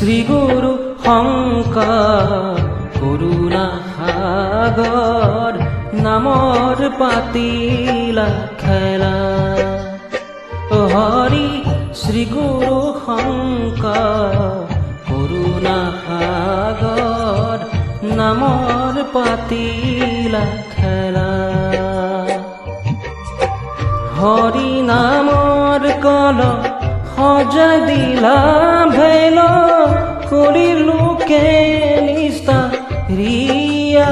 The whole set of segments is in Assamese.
শ্ৰী গুৰু শংকৰ কৰুণা সাগৰ নামৰ পাতিলা খেলা হৰি শ্ৰী গুৰু শংকৰ কৰুণা সাগৰ নামৰ পাতিলা খেলা হৰি নামৰ কল সজাই দিলা ভেল কৰিলো কে নিষ্ঠা ৰিয়া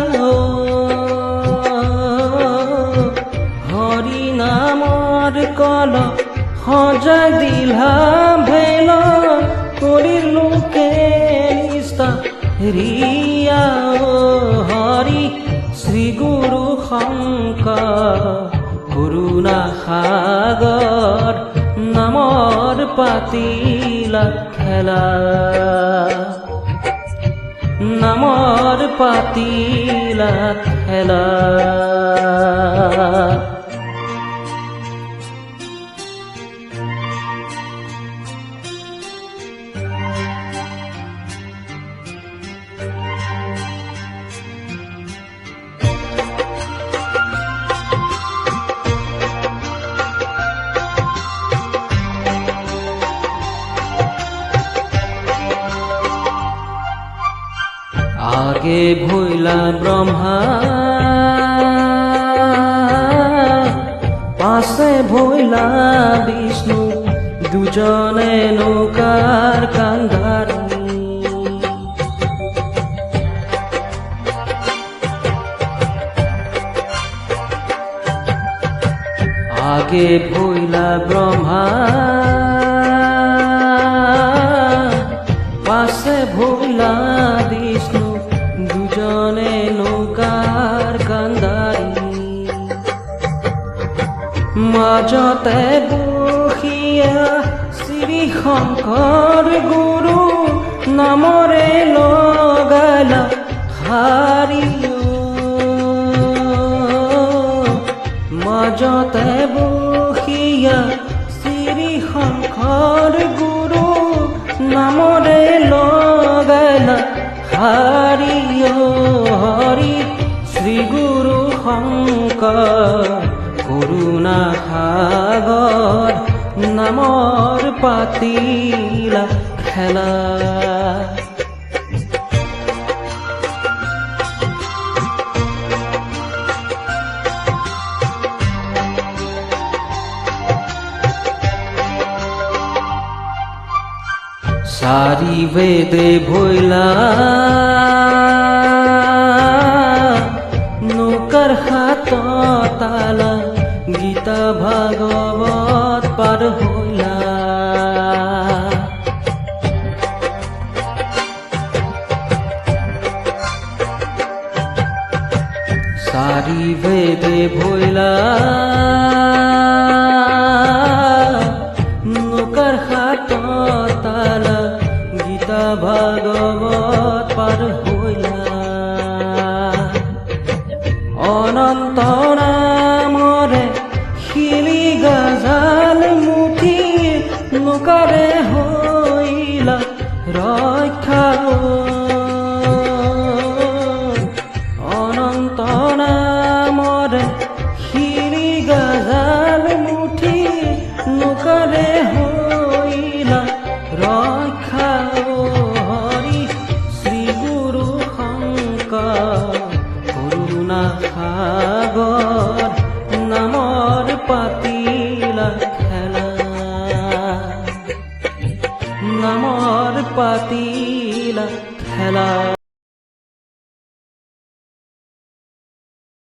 হৰি নামৰ কল সজাই দিলা ভেল কৰিলো কে নিষ্ঠা ৰিয়া হৰি শ্ৰী গুৰু শংকৰ কৰুণা সাগৰ নামৰ পাতিলা খেলা নামৰ পাতিলা খেলা আগে ভইলা ব্রহ্মা পাশে ভইলা বিষ্ণু দুজনে নৌকার কান্ধারি আগে ভইলা ব্রহ্মা পাশে ভইলা বিষ্ণু দুজনে নৌকার কান্দারি মাজতে বহিয়া শ্রী শংকৰ গুৰু নামৰে লগালা হাৰি মাজতে বহিয়া শ্ৰী শংকৰ গুৰু নামৰে লগালা হাৰি হৰি শ্ৰী গুৰু শংকৰ কৰুণা সাগৰ নামৰ পাতিলা খেলা চারি বেদে ভইলা নৌকার হাত তালা গীতা ভাগবত পার হইলা চারি বেদে ভইলা নৌকার হাত তালা গীতা ভাগবত পার হইলা অনন্ত নামরে শিলি গাজাল মুঠি নৌকারে হইলা রক্ষা অনন্ত নামরে শিলি গাজাল মুঠি নৌকারে হইলা রক্ষা হরি শ্রী গুরু শংকৰ কৰুণা সাগৰ নামৰ পাতিলা খেলা নামৰ পাতিলা খেলা।